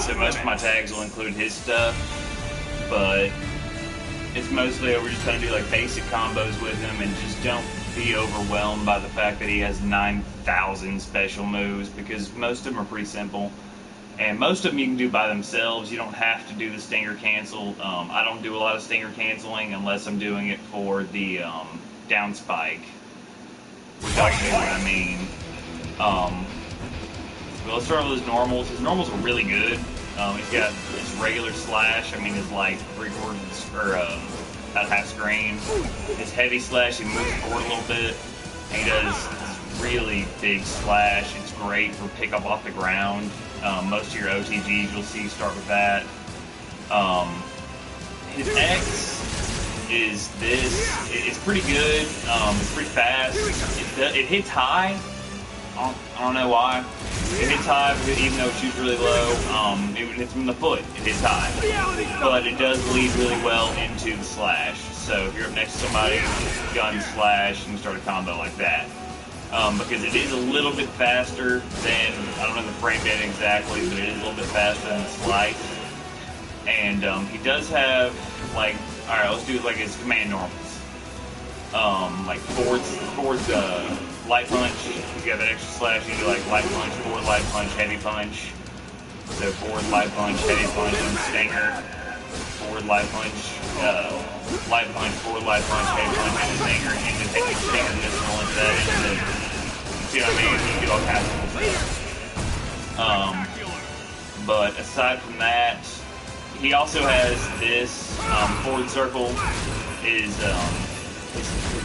so most of my tags will include his stuff, but it's mostly we're just trying to do like basic combos with him and just don't be overwhelmed by the fact that he has 9,000 special moves, because most of them are pretty simple. And most of them you can do by themselves. You don't have to do the stinger cancel. I don't do a lot of stinger canceling unless I'm doing it for the down spike, which I'll show you what I mean. Well, let's start with his normals. His normals are really good. He's got his regular slash. I mean, it's like 3/4 or about half screen. His heavy slash, he moves forward a little bit. He does this really big slash. It's great for pick up off the ground. Most of your OTGs you'll see start with that. His X is this. It's pretty good. It's pretty fast. It hits high. I don't know why. It hits high, even though it shoots really low. It hits from the foot. It hits high. But it does lead really well into the slash. So if you're up next to somebody, gun slash, you can start a combo like that. Because it is a little bit faster than, I don't know the frame data exactly, but it is a little bit faster than the slice. And he does have, like, alright, let's do like his command normals. Like forward's light punch, he's got that extra slash, you do like light punch, forward light punch, heavy punch. So forward light punch, heavy punch, and stinger. Forward light punch, light punch, forward light punch, heavy punch, and stinger. And just take the stinger additional into that, see what I mean? You get all kinds of cool stuff. But aside from that, he also has this forward circle is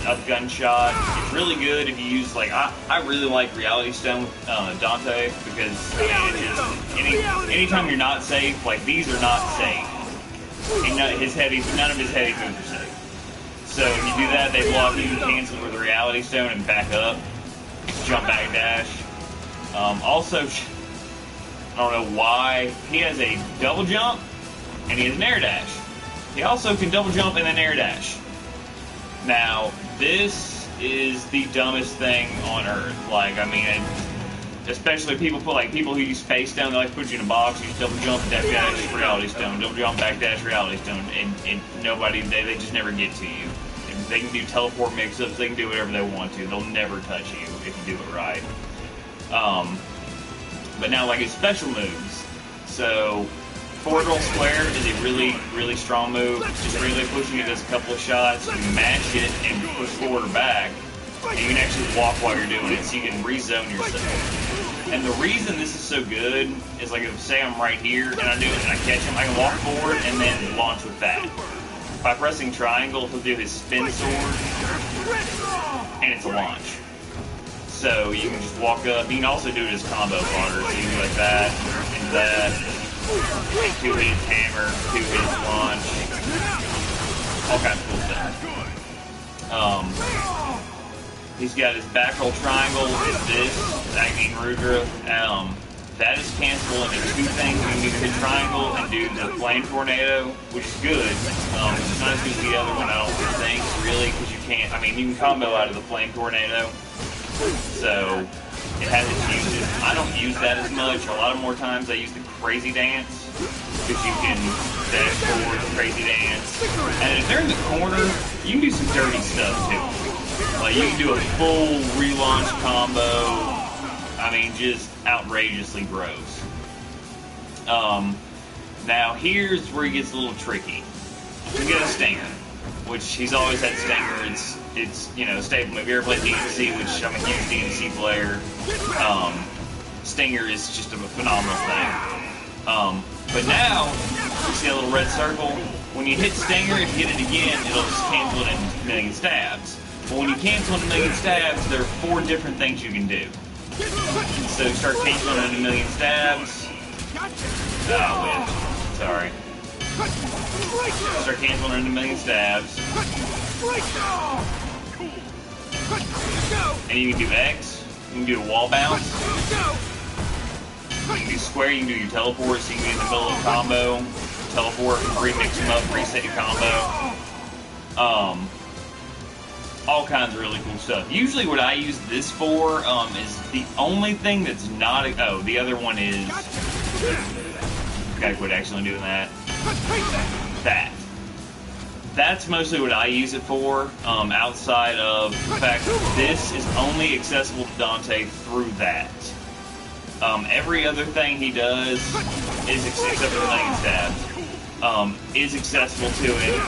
up gunshot. It's really good if you use, like, I really like Reality Stone with Dante, because I mean, it's just anytime you're not safe, like these are not safe. And none of his heavy moves are safe. So if you do that, they block you, cancel with the Reality Stone, and back up. Jump back dash. Also, I don't know why, he has a double jump and he has an air dash. He also can double jump and then air dash. Now, this is the dumbest thing on earth. Like, I mean, especially people who use Space Stone, they like to put you in a box, use double jump, dash, Reality Stone, double jump, back dash, Reality Stone, and nobody, they just never get to you. They can do teleport mix-ups, they can do whatever they want to. They'll never touch you if you do it right. But now, like his special moves. So, forward roll square is a really, really strong move. Just really pushing it does a couple of shots. You can mash it and push forward or back. And you can actually walk while you're doing it, so you can rezone yourself. And the reason this is so good is, like, if say I'm right here and I do it and I catch him, I can walk forward and then launch with that. By pressing triangle, he'll do his spin sword, and it's a launch. So you can just walk up. You can also do it as combo fodder. So you can do like that, and that. 2 hits hammer, 2 hits launch. All kinds of cool stuff. He's got his back roll triangle. Is this Agni Rudra? That is cancelable into 2 things. You can do the triangle and do the flame tornado, which is good. It's not as good as the other one, I don't think, really, because you can't. I mean, you can combo out of the flame tornado, so it has its uses. I don't use that as much. A lot of more times I use the crazy dance, because you can dash forward, crazy dance, and if they're in the corner, you can do some dirty stuff too. Like you can do a full relaunch combo. I mean, just outrageously gross. Now here's where he gets a little tricky. You get a stinger, which he's always had stinger. It's you know, staple. If you ever played DMC, which I'm a huge DMC player, stinger is just a phenomenal thing. But now you see a little red circle. When you hit stinger, if you hit it again, it'll just cancel it into a million stabs. But when you cancel into a million stabs, there are 4 different things you can do. So start canceling into a million stabs. Sorry. Start canceling into a million stabs. And you can do X. You can do a wall bounce. You can do square. You can do your teleport. So you can get in the middle of a combo. Teleport, remix them up, reset your combo. All kinds of really cool stuff. Usually what I use this for is the only thing that's not... Oh, the other one is... Okay, quit actually doing that. That's mostly what I use it for, outside of the fact that this is only accessible to Dante through that. Every other thing he does, except for the Lightning Stab, is accessible to him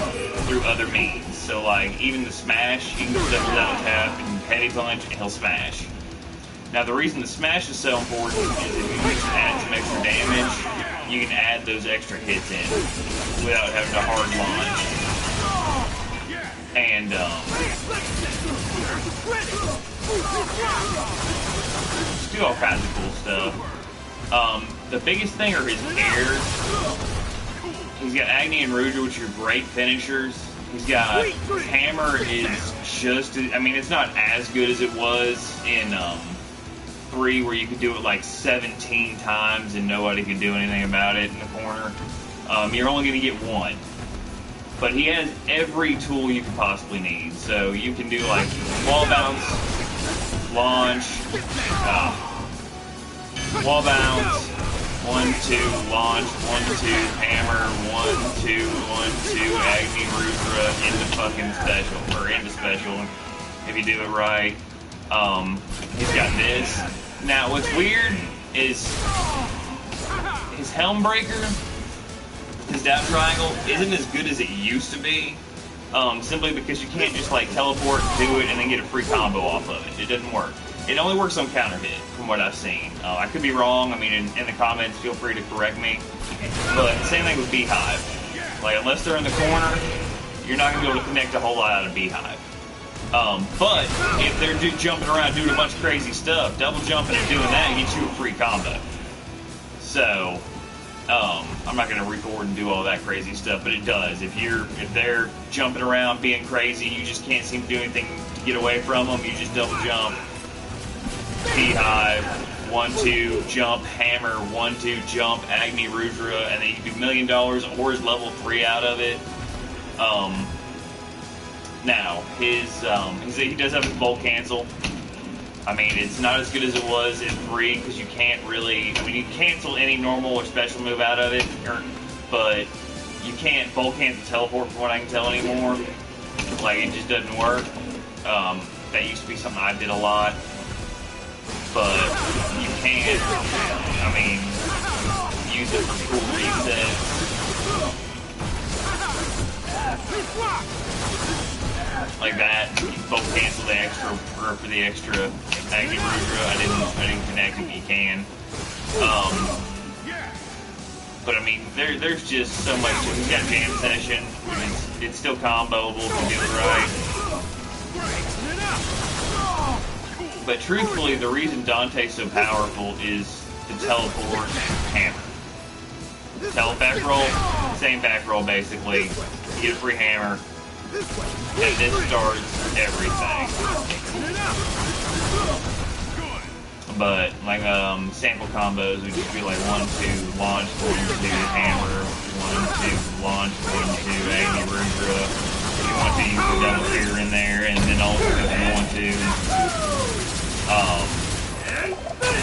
through other means. So, like, even the smash, you can just double down tap and heavy punch, and he'll smash. Now, the reason the smash is so important is if you just add some extra damage, you can add those extra hits in without having to hard launch. And, just do all kinds of cool stuff. The biggest thing are his airs. He's got Agni and Rudra, which are great finishers. He's got, his hammer is just, I mean, it's not as good as it was in, 3, where you could do it like 17 times and nobody could do anything about it in the corner. You're only going to get one. But he has every tool you could possibly need. So you can do like wall bounce, launch, wall bounce, 1, 2, launch, 1, 2, hammer, 1, 2, 1, 2, Agni Rudra into fucking special, or into special, if you do it right. He's got this. Now, what's weird is his Helm Breaker, his down triangle, isn't as good as it used to be. Simply because you can't just like teleport, do it, and then get a free combo off of it. It doesn't work. It only works on counter hit, from what I've seen. I could be wrong. I mean, in the comments, feel free to correct me. But same thing with Beehive. Like, unless they're in the corner, you're not going to be able to connect a whole lot out of Beehive. But if they're just jumping around doing a bunch of crazy stuff, double jumping and doing that gets you a free combo. So, I'm not going to record and do all that crazy stuff, but it does. If they're jumping around being crazy, you just can't seem to do anything to get away from them, you just double jump. Beehive, 1, 2, jump, hammer, 1, 2, jump, Agni Rudra, and then you can do $1 million or his level 3 out of it. Now, he does have his bolt cancel. I mean, it's not as good as it was in 3 because you can't really, I mean, you can cancel any normal or special move out of it, but you can't bolt cancel teleport from what I can tell anymore. Like, it just doesn't work. That used to be something I did a lot. But you can, I mean, use it for cool resets. Like that, you both cancel the extra, or for the extra Agni Rudra. I didn't connect if you can. But I mean, there's just so much. He's got Jam Session, it's still comboable if you do it right. But truthfully, the reason Dante's so powerful is the teleport hammer. Tele back roll, same back roll basically. You get a free hammer, and this starts everything. But like sample combos would just be like 1, 2, launch, 1, 2, hammer, 1, 2, launch, 1, 2, Agni Rudra. If you want to, you can double trigger in there, and then also 1, 2.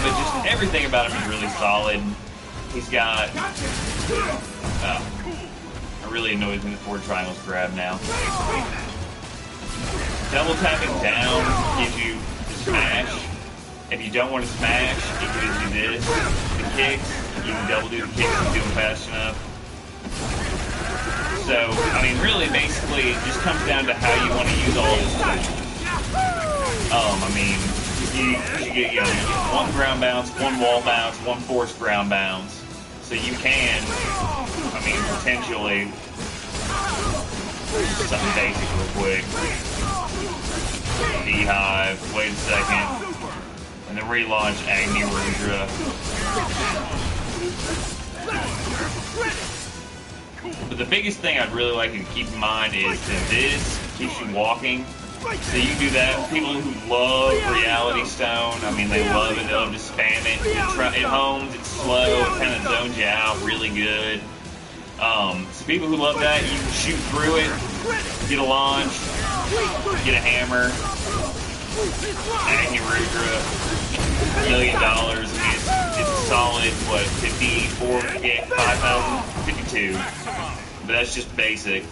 But just everything about him is really solid. He's got, it really annoys me the forward triangle's grab now. Double tapping down gives you the smash. If you don't want to smash, you can just do this. The kicks, you can double do the kicks if you do them fast enough. So, I mean, really, basically, it just comes down to how you want to use all this tools. I mean, you get 1 ground bounce, 1 wall bounce, 1 forced ground bounce. So you can, I mean, potentially, something basic real quick. Beehive, wait a second, and then relaunch Agni Rudra. But the biggest thing I'd really like you to keep in mind is that this keeps you walking. So you do that. People who love Reality Stone, I mean, they love it. They love to spam it. It homes, it's slow, it kind of zones you out really good. So people who love that, you can shoot through it, get a launch, get a hammer, Agni Rudra, $1 million. I mean, it's a solid, what, 54, yeah, 5,052. But that's just basic.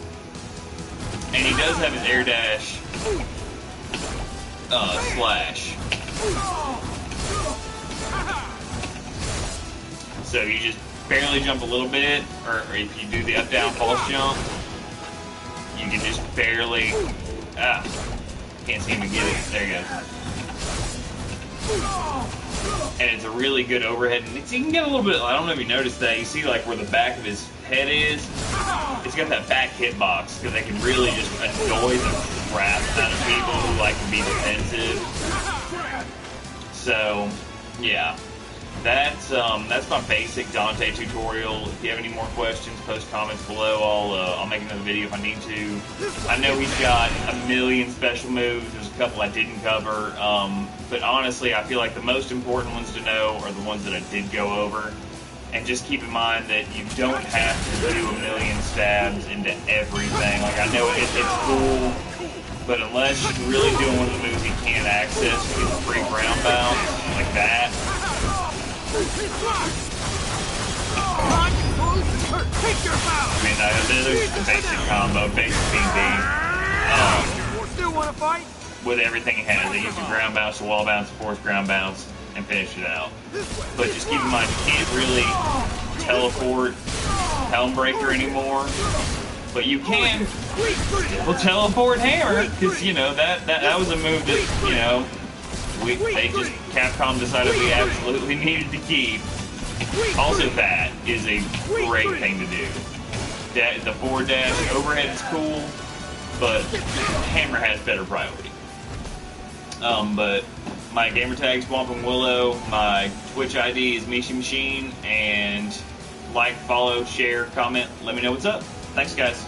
And he does have his air dash slash. So you just barely jump a little bit, or if you do the up down false jump, you can just barely, can't seem to get it. There you go. And it's a really good overhead. And you can get a little bit, I don't know if you noticed that, you see like where the back of his head is, it's got that back hitbox, because they can really just annoy the crap out of people who like to be defensive. So, yeah. That's my basic Dante tutorial. If you have any more questions, post comments below. I'll make another video if I need to. I know he's got a million special moves. There's a couple I didn't cover, but honestly, I feel like the most important ones to know are the ones that I did go over. And just keep in mind that you don't have to do a million stabs into everything. Like, I know it's cool, but unless you're really doing one of the moves he can't access, you get the free ground bounce like that. I mean, there's the basic combo, basic BB. With everything it has, they use the ground bounce, the wall bounce, the force ground bounce, and finish it out. But just keep in mind, you can't really teleport Helm Breaker anymore. But you can still teleport Hammer, because, you know, that was a move that, you know, Capcom decided we absolutely needed to keep. Also, that is a great thing to do. The forward dash overhead is cool, but Hammer has better priority. But my gamer tag's Whompingwillow, my Twitch ID is Mishi Machine, and like, follow, share, comment, let me know what's up. Thanks, guys.